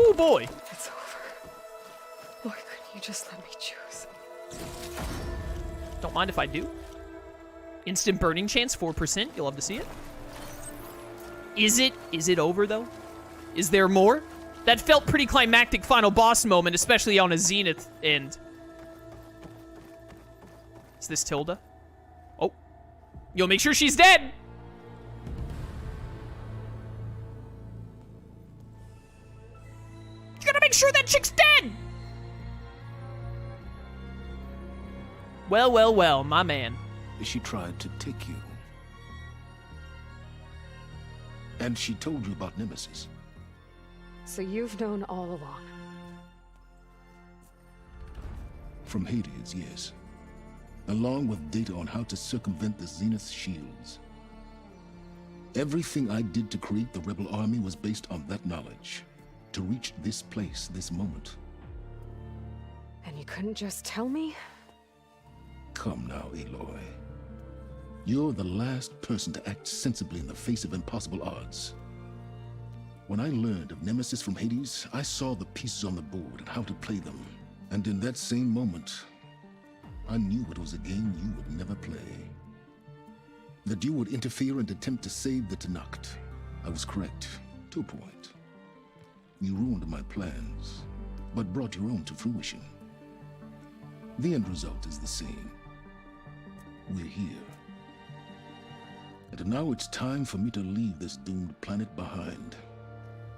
Oh boy. It's over. Why couldn't you just let me choose? Don't mind if I do. Instant burning chance, 4%. You'll love to see it. Is it over, though? Is there more? That felt pretty climactic final boss moment, especially on a Zenith end. Is this Tilda? Oh. You'll make sure she's dead! You gotta make sure that chick's dead! Well, well, well, my man. She tried to take you. And she told you about Nemesis. So you've known all along. From Hades, yes. Along with data on how to circumvent the Zenith shields. Everything I did to create the rebel army was based on that knowledge. To reach this place, this moment. And you couldn't just tell me? Come now, Aloy. You're the last person to act sensibly in the face of impossible odds. When I learned of Nemesis from Hades, I saw the pieces on the board and how to play them. And in that same moment, I knew it was a game you would never play. That you would interfere and attempt to save the Tenakth. I was correct, to a point. You ruined my plans, but brought your own to fruition. The end result is the same. We're here. And now it's time for me to leave this doomed planet behind.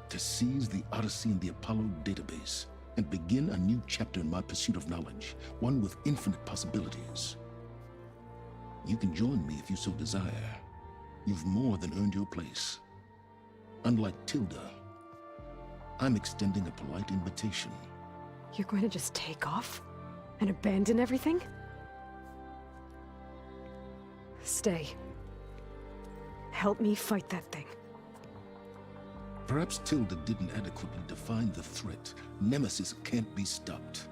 To seize the Odyssey and the Apollo database, and begin a new chapter in my pursuit of knowledge, one with infinite possibilities. You can join me if you so desire. You've more than earned your place. Unlike Tilda, I'm extending a polite invitation. You're going to just take off? And abandon everything? Stay. Help me fight that thing. Perhaps Tilda didn't adequately define the threat. Nemesis can't be stopped.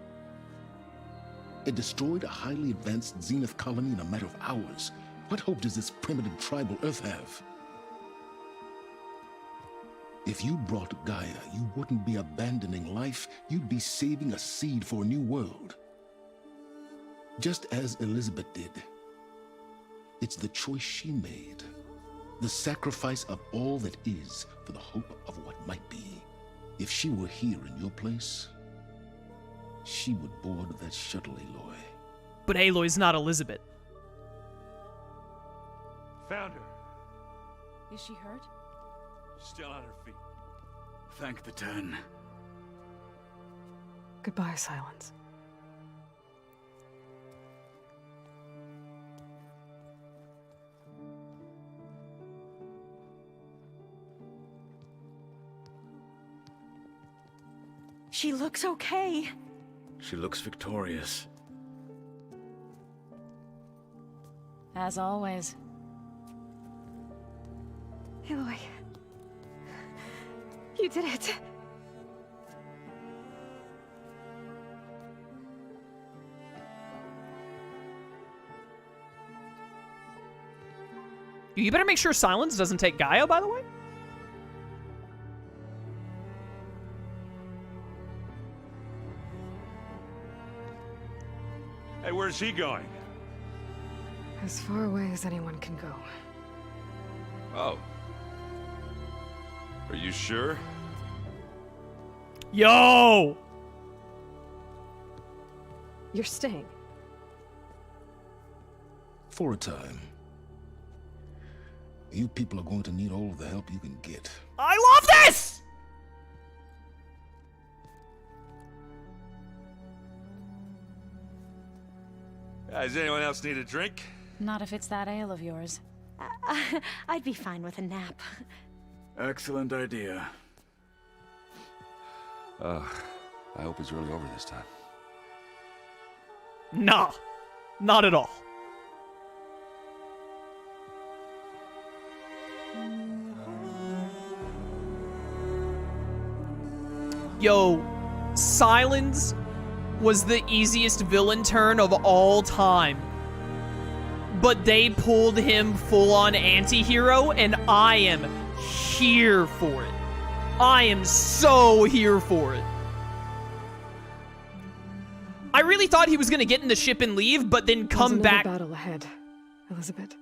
It destroyed a highly advanced Zenith colony in a matter of hours. What hope does this primitive tribal Earth have? If you brought Gaia, you wouldn't be abandoning life, you'd be saving a seed for a new world. Just as Elizabeth did. It's the choice she made. The sacrifice of all that is for the hope of what might be. If she were here in your place, she would board that shuttle, Aloy. But Aloy's not Elizabeth. Found her. Is she hurt? Still on her feet. Thank the Ten. Goodbye, Silence. She looks okay. She looks victorious. As always. Aloy. You did it. You better make sure Silence doesn't take Gaia, by the way. Hey, where's he going? As far away as anyone can go. Oh. Are you sure? Yo! You're staying. For a time. You people are going to need all of the help you can get. I love this! Does anyone else need a drink? Not if it's that ale of yours. I'd be fine with a nap. Excellent idea. I hope it's really over this time. Nah. Not at all. Yo, Silence was the easiest villain turn of all time. But they pulled him full-on anti-hero, and I am here for it. I am so here for it. I really thought he was gonna get in the ship and leave, but then come There's back. another battle ahead, Elizabeth.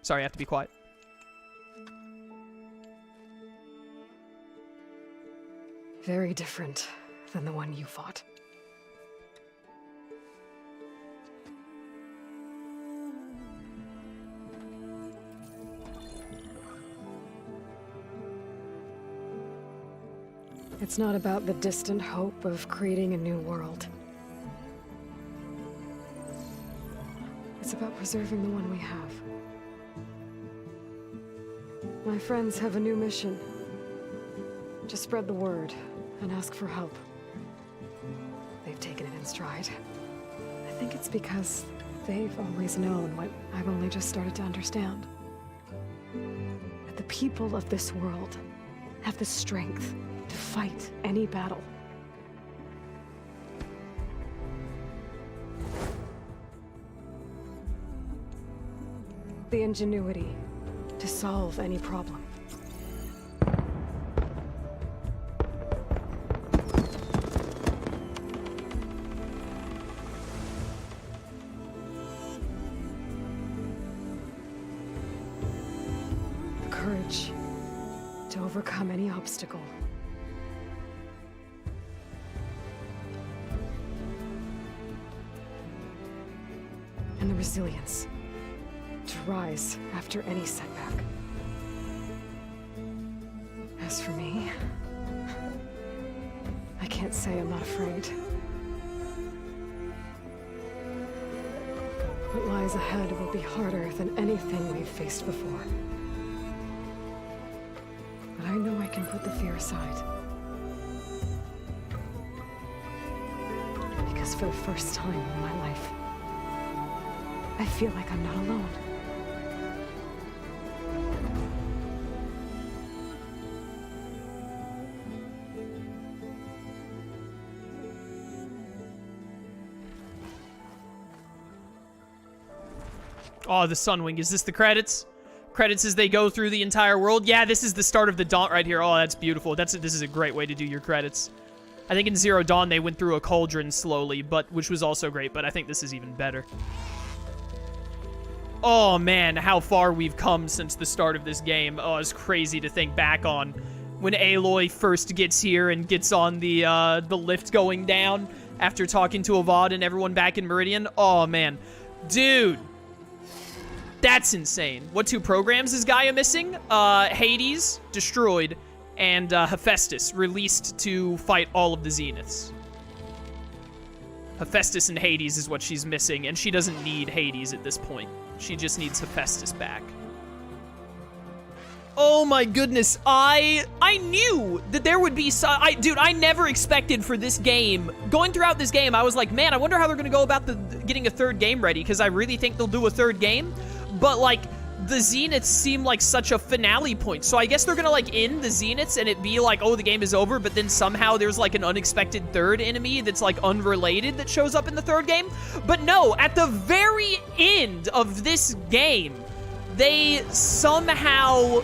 Sorry, I have to be quiet. Very different than the one you fought. It's not about the distant hope of creating a new world. It's about preserving the one we have. My friends have a new mission. Just spread the word and ask for help. They've taken it in stride. I think it's because they've always known what I've only just started to understand. That the people of this world have the strength to fight any battle. The ingenuity to solve any problem. The courage to overcome any obstacle. And the resilience to rise after any setback. As for me, I can't say I'm not afraid. What lies ahead will be harder than anything we've faced before. But I know I can put the fear aside. Because for the first time in my life, I feel like I'm not alone. Oh, the Sunwing. Is this the credits? Credits as they go through the entire world? Yeah, this is the start of the Dawn right here. Oh, that's beautiful. This is a great way to do your credits. I think in Zero Dawn they went through a cauldron slowly, which was also great, but I think this is even better. Oh man, how far we've come since the start of this game. Oh, it's crazy to think back on when Aloy first gets here and gets on the lift going down after talking to Avad and everyone back in Meridian. Oh man. Dude. That's insane. What two programs is Gaia missing? Hades, destroyed, and Hephaestus, released to fight all of the Zeniths. Hephaestus and Hades is what she's missing, and she doesn't need Hades at this point. She just needs Hephaestus back. Oh my goodness, I knew that there would be dude, I never expected for this game. Going throughout this game, I was like, man, I wonder how they're gonna go about getting a third game ready, because I really think they'll do a third game. But like, the Zeniths seem like such a finale point. So I guess they're gonna like end the Zeniths and it be like, oh, the game is over, but then somehow there's like an unexpected third enemy that's like unrelated that shows up in the third game. But no, at the very end of this game, they somehow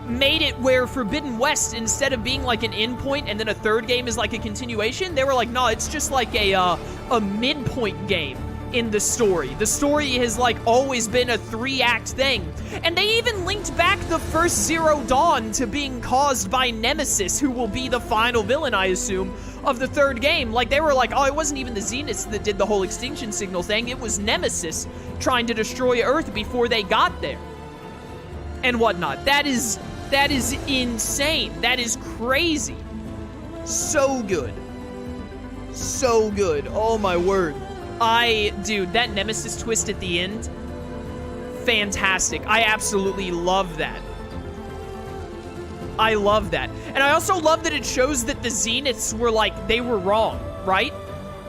made it where Forbidden West, instead of being like an endpoint and then a third game is like a continuation, they were like, no, it's just like a midpoint game in the story. The story has like always been a 3-act thing. And they even linked back the first Zero Dawn to being caused by Nemesis, who will be the final villain, I assume, of the third game. Like, they were like, oh, it wasn't even the Zeniths that did the whole extinction signal thing. It was Nemesis trying to destroy Earth before they got there. And whatnot. That is insane. That is crazy. So good. So good. Oh my word. Dude, that Nemesis twist at the end, fantastic. I absolutely love that. I love that. And I also love that it shows that the Zeniths were like, they were wrong, right?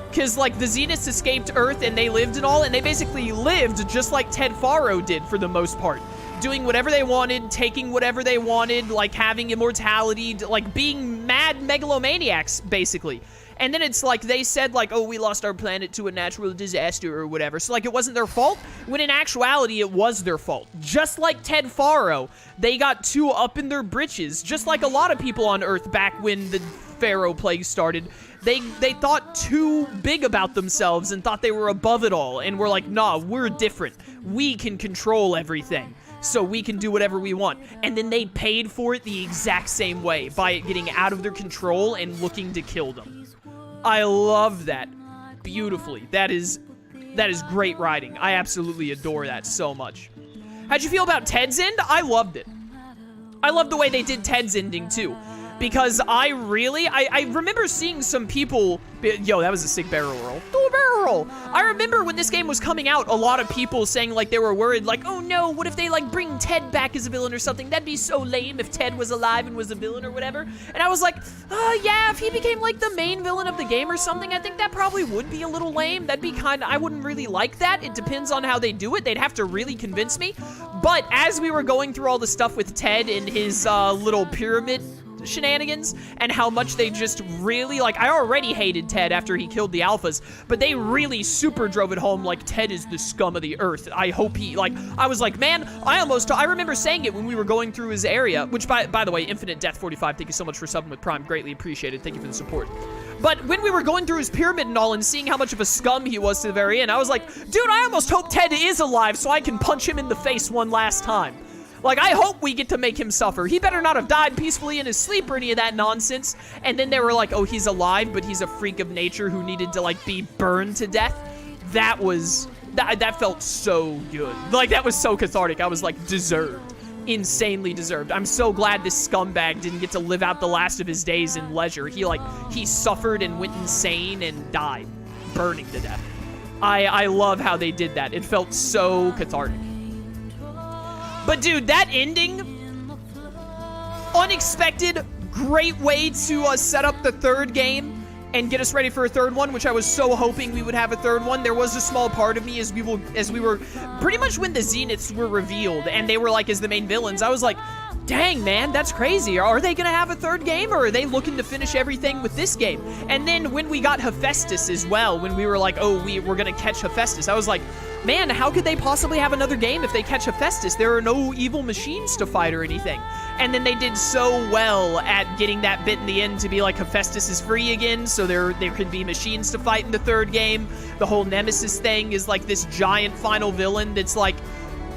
Because like the Zeniths escaped Earth and they lived and all, and they basically lived just like Ted Faro did for the most part. doing whatever they wanted, taking whatever they wanted, like having immortality, like being mad megalomaniacs, basically. And then it's like they said, like, oh, we lost our planet to a natural disaster or whatever. So, like, it wasn't their fault, when in actuality, it was their fault. Just like Ted Faro, they got too up in their britches. Just like a lot of people on Earth back when the Pharaoh Plague started. They thought too big about themselves and thought they were above it all. And we're like, nah, we're different. We can control everything. So we can do whatever we want. And then they paid for it the exact same way, by it getting out of their control and looking to kill them. I love that beautifully. That is great writing. I absolutely adore that so much. How'd you feel about Ted's end? I loved it. I love the way they did Ted's ending too. Because I remember seeing some people, yo, that was a sick barrel roll. Do a barrel roll. I remember when this game was coming out, a lot of people saying like they were worried, like, oh no, what if they like bring Ted back as a villain or something? That'd be so lame if Ted was alive and was a villain or whatever. And I was like, yeah, if he became like the main villain of the game or something, I think that probably would be a little lame. That'd be I wouldn't really like that. It depends on how they do it. They'd have to really convince me. But as we were going through all the stuff with Ted and his little pyramid shenanigans, and how much they just really, like, I already hated Ted after he killed the alphas, but they really super drove it home, like, Ted is the scum of the earth. I hope he, like, I was like, man, I remember saying it when we were going through his area, which, by the way, Infinite Death 45, thank you so much for subbing with Prime, greatly appreciated, thank you for the support. But when we were going through his pyramid and all and seeing how much of a scum he was to the very end, I was like, dude, I almost hope Ted is alive so I can punch him in the face one last time. Like, I hope we get to make him suffer. He better not have died peacefully in his sleep or any of that nonsense. And then they were like, oh, he's alive, but he's a freak of nature who needed to, like, be burned to death. That felt so good. Like, that was so cathartic. I was like, deserved. Insanely deserved. I'm so glad this scumbag didn't get to live out the last of his days in leisure. He suffered and went insane and died, burning to death. I love how they did that. It felt so cathartic. But dude, that ending, unexpected, great way to set up the third game and get us ready for a third one, which I was so hoping we would have a third one. There was a small part of me as we were pretty much when the Zeniths were revealed and they were like as the main villains, I was like, dang, man, that's crazy. Are they gonna have a third game, or are they looking to finish everything with this game? And then when we got Hephaestus as well, when we were like, oh, we're gonna catch Hephaestus, I was like, man, how could they possibly have another game if they catch Hephaestus? There are no evil machines to fight or anything. And then they did so well at getting that bit in the end to be like, Hephaestus is free again, so there could be machines to fight in the third game. The whole Nemesis thing is like this giant final villain that's like,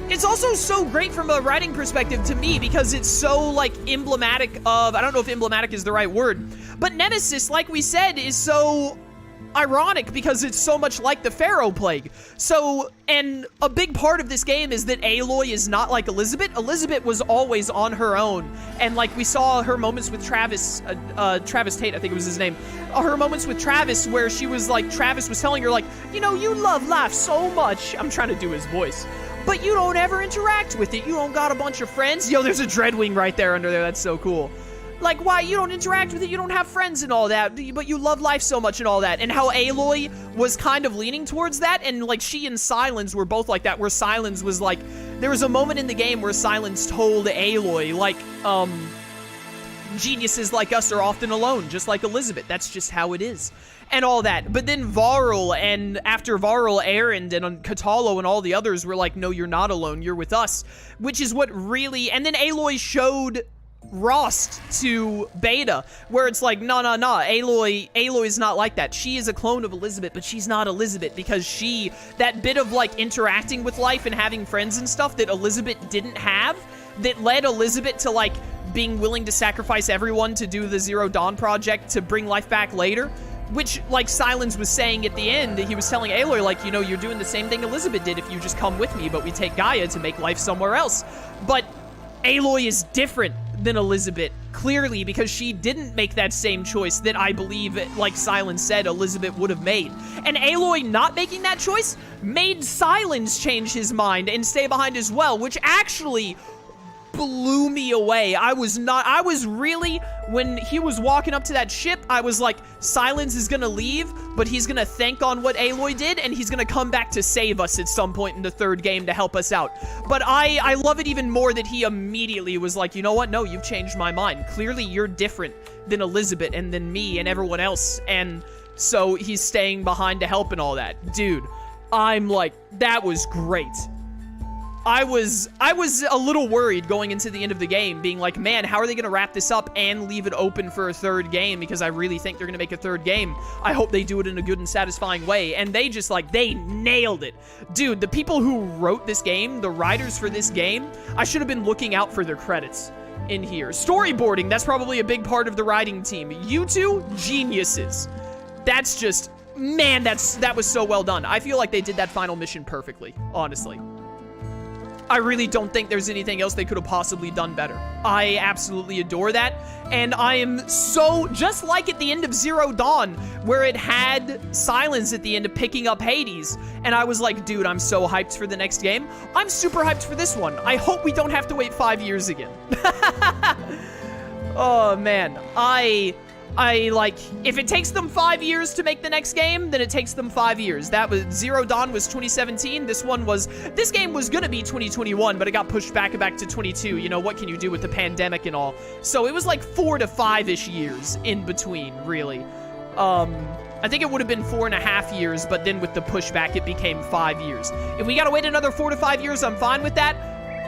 it's also so great from a writing perspective to me because it's so, like, emblematic of, I don't know if emblematic is the right word, but Nemesis, like we said, is so ironic because it's so much like the Pharaoh Plague. So, and a big part of this game is that Aloy is not like Elizabeth. Elizabeth was always on her own, and like we saw her moments with Travis Tate, I think it was his name, her moments with Travis where she was like, Travis was telling her like, you know, you love life so much, I'm trying to do his voice, but you don't ever interact with it. You don't got a bunch of friends. Yo, there's a Dreadwing right there under there. That's so cool. Like, why? You don't interact with it. You don't have friends and all that, but you love life so much and all that. And how Aloy was kind of leaning towards that. And, like, she and Silence were both like that, where Silence was like, there was a moment in the game where Silence told Aloy, like, geniuses like us are often alone, just like Elizabeth. That's just how it is. And all that. But then Varl, and after Varl, Erend, and Katalo, and all the others were like, no, you're not alone, you're with us. Which is what really, and then Aloy showed Rost to Beta, where it's like, no, Aloy's not like that. She is a clone of Elizabeth, but she's not Elizabeth, because that bit of, like, interacting with life and having friends and stuff that Elizabeth didn't have, that led Elizabeth to, like, being willing to sacrifice everyone to do the Zero Dawn project to bring life back later. Which, like Silence was saying at the end, he was telling Aloy, like, you know, you're doing the same thing Elizabeth did if you just come with me, but we take Gaia to make life somewhere else. But Aloy is different than Elizabeth, clearly, because she didn't make that same choice that I believe, like Silence said, Elizabeth would have made. And Aloy not making that choice made Silence change his mind and stay behind as well, which actually blew me away. I was really, when he was walking up to that ship, I was like, Silence is gonna leave, but he's gonna thank on what Aloy did, and he's gonna come back to save us at some point in the third game to help us out. But I love it even more that he immediately was like, you know what? No, you've changed my mind. Clearly, you're different than Elizabeth and than me and everyone else, and so he's staying behind to help and all that. Dude, I'm like, that was great. I was a little worried going into the end of the game, being like, man, how are they going to wrap this up and leave it open for a third game? Because I really think they're going to make a third game. I hope they do it in a good and satisfying way. And they just, like, they nailed it. Dude, the people who wrote this game, the writers for this game, I should have been looking out for their credits in here. Storyboarding, that's probably a big part of the writing team. You two, geniuses. That's just, man, that was so well done. I feel like they did that final mission perfectly, honestly. I really don't think there's anything else they could have possibly done better. I absolutely adore that, and I am so, just like at the end of Zero Dawn, where it had Silence at the end of picking up Hades, and I was like, dude, I'm so hyped for the next game. I'm super hyped for this one. I hope we don't have to wait 5 years again. Oh, man. I like, if it takes them 5 years to make the next game, then it takes them 5 years. That was, Zero Dawn was 2017. This game was gonna be 2021, but it got pushed back to 22. You know, what can you do with the pandemic and all? So it was like 4 to 5-ish years in between, really. I think it would have been 4.5 years, but then with the pushback, it became 5 years. If we gotta wait another 4 to 5 years, I'm fine with that.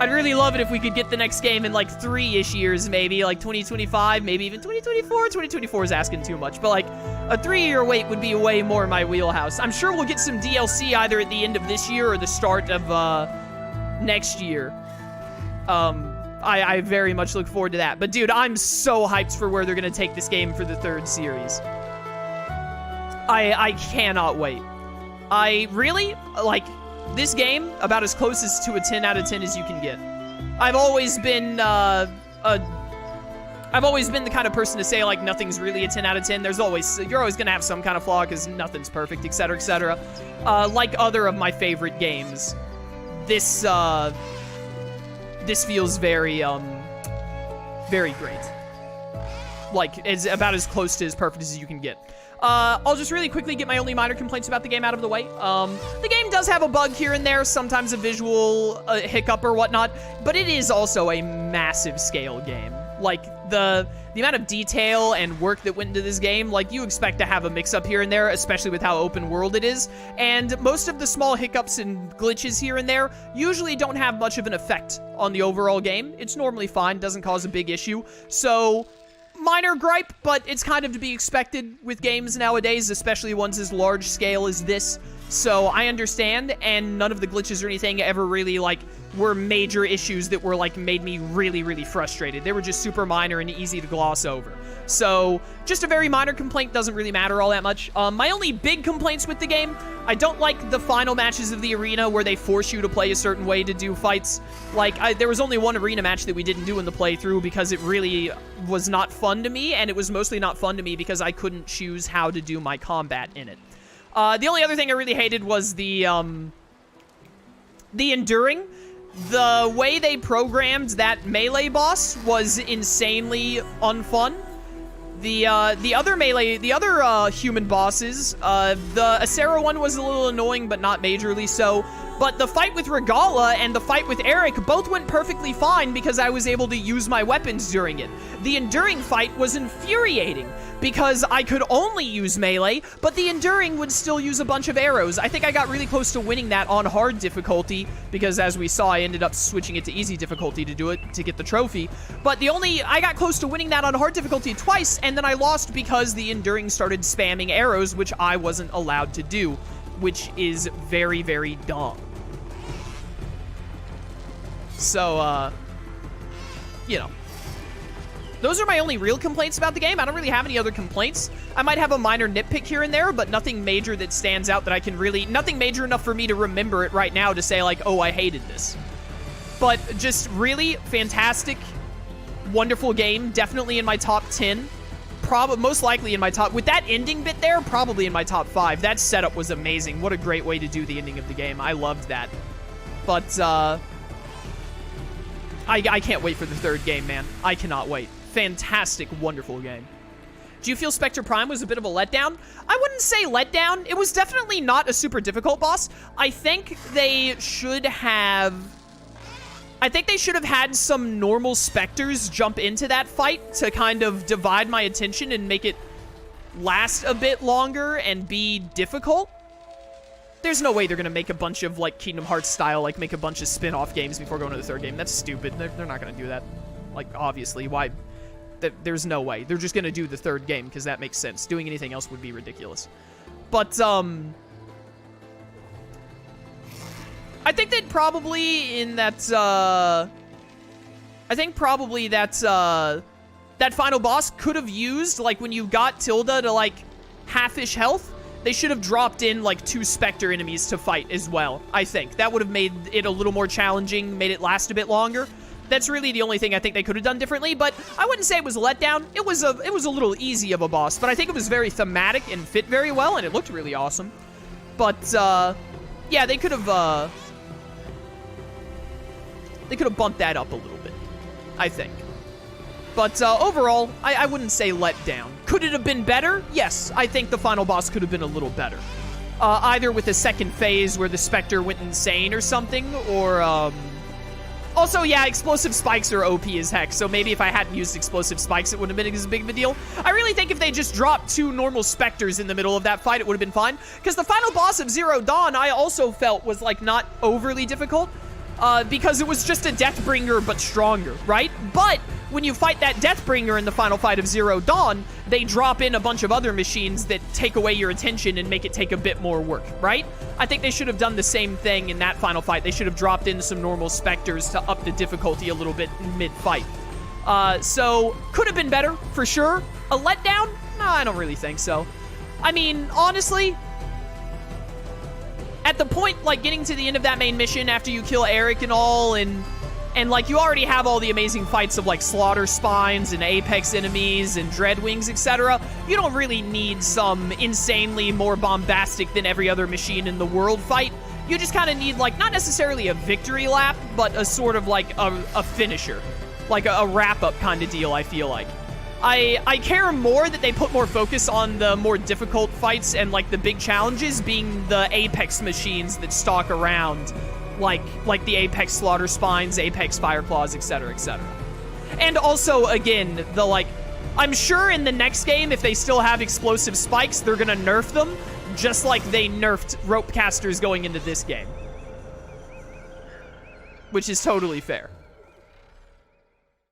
I'd really love it if we could get the next game in like 3-ish years, maybe, like 2025, maybe even 2024. 2024 is asking too much, but like a 3-year wait would be way more in my wheelhouse. I'm sure we'll get some DLC either at the end of this year or the start of next year. I very much look forward to that. But dude, I'm so hyped for where they're gonna take this game for the third series. I cannot wait. I really, like, this game, about as close as to a 10 out of 10 as you can get. I've always been the kind of person to say, like, nothing's really a 10 out of 10. You're always gonna have some kind of flaw because nothing's perfect, etc., etc. Like other of my favorite games, this feels very great. Like, it's about as close to as perfect as you can get. I'll just really quickly get my only minor complaints about the game out of the way. The game does have a bug here and there, sometimes a visual hiccup or whatnot, but it is also a massive scale game. Like, the amount of detail and work that went into this game, like, you expect to have a mix-up here and there, especially with how open world it is, and most of the small hiccups and glitches here and there usually don't have much of an effect on the overall game. It's normally fine, doesn't cause a big issue, so minor gripe, but it's kind of to be expected with games nowadays, especially ones as large scale as this. So I understand, and none of the glitches or anything ever really, like, were major issues that were, like, made me really, really frustrated. They were just super minor and easy to gloss over. So just a very minor complaint, doesn't really matter all that much. My only big complaints with the game, I don't like the final matches of the arena where they force you to play a certain way to do fights. Like, there was only one arena match that we didn't do in the playthrough because it really was not fun to me, and it was mostly not fun to me because I couldn't choose how to do my combat in it. The only other thing I really hated was the enduring. The way they programmed that melee boss was insanely unfun. The other human bosses, the Acero one was a little annoying, but not majorly so. But the fight with Regala and the fight with Eric both went perfectly fine because I was able to use my weapons during it. The enduring fight was infuriating because I could only use melee, but the enduring would still use a bunch of arrows. I think I got really close to winning that on hard difficulty because, as we saw, I ended up switching it to easy difficulty to do it, to get the trophy. But I got close to winning that on hard difficulty twice, and then I lost because the enduring started spamming arrows, which I wasn't allowed to do, which is very, very dumb. So, you know. Those are my only real complaints about the game. I don't really have any other complaints. I might have a minor nitpick here and there, but nothing major that stands out that I can really... Nothing major enough for me to remember it right now to say, like, oh, I hated this. But just really fantastic, wonderful game. Definitely in my top 10. Most likely in my top... With that ending bit there, probably in my top 5. That setup was amazing. What a great way to do the ending of the game. I loved that. But, I can't wait for the third game, man. I cannot wait. Fantastic, wonderful game. Do you feel Spectre Prime was a bit of a letdown? I wouldn't say letdown. It was definitely not a super difficult boss. I think they should have had some normal specters jump into that fight to kind of divide my attention and make it last a bit longer and be difficult. There's no way they're gonna make a bunch of, like, Kingdom Hearts style, like, make a bunch of spin-off games before going to the third game. That's stupid. They're not gonna do that. Like, obviously. Why? There's no way. They're just gonna do the third game, because that makes sense. Doing anything else would be ridiculous. But, I think they'd probably, in that, I think probably that final boss could have used, like, when you got Tilda to, like, half-ish health, they should have dropped in, like, 2 Spectre enemies to fight as well, I think. That would have made it a little more challenging, made it last a bit longer. That's really the only thing I think they could have done differently, but I wouldn't say it was a letdown. It was a little easy of a boss, but I think it was very thematic and fit very well, and it looked really awesome. But, yeah, they could have bumped that up a little bit, I think. But overall, I wouldn't say let down. Could it have been better? Yes, I think the final boss could have been a little better. Either with a second phase where the Spectre went insane or something, or, Also, yeah, explosive spikes are OP as heck, so maybe if I hadn't used explosive spikes, it wouldn't have been as big of a deal. I really think if they just dropped 2 normal Spectres in the middle of that fight, it would have been fine. Because the final boss of Zero Dawn, I also felt was, like, not overly difficult. Because it was just a Deathbringer, but stronger, right? But when you fight that Deathbringer in the final fight of Zero Dawn, they drop in a bunch of other machines that take away your attention and make it take a bit more work, right? I think they should have done the same thing in that final fight. They should have dropped in some normal Spectres to up the difficulty a little bit mid-fight. So, could have been better, for sure. A letdown? No, I don't really think so. I mean, honestly, at the point, like, getting to the end of that main mission after you kill Eric and all, and like, you already have all the amazing fights of, like, Slaughter Spines and Apex enemies and Dreadwings, etc. You don't really need some insanely more bombastic than every other machine in the world fight. You just kind of need, like, not necessarily a victory lap, but a sort of, like, a finisher. Like, a wrap-up kind of deal, I feel like. I care more that they put more focus on the more difficult fights and, like, the big challenges being the Apex machines that stalk around, like the Apex Slaughter Spines, Apex Fireclaws, etc., etc. And also, again, the, like, I'm sure in the next game, if they still have explosive spikes, they're gonna nerf them, just like they nerfed rope casters going into this game. Which is totally fair.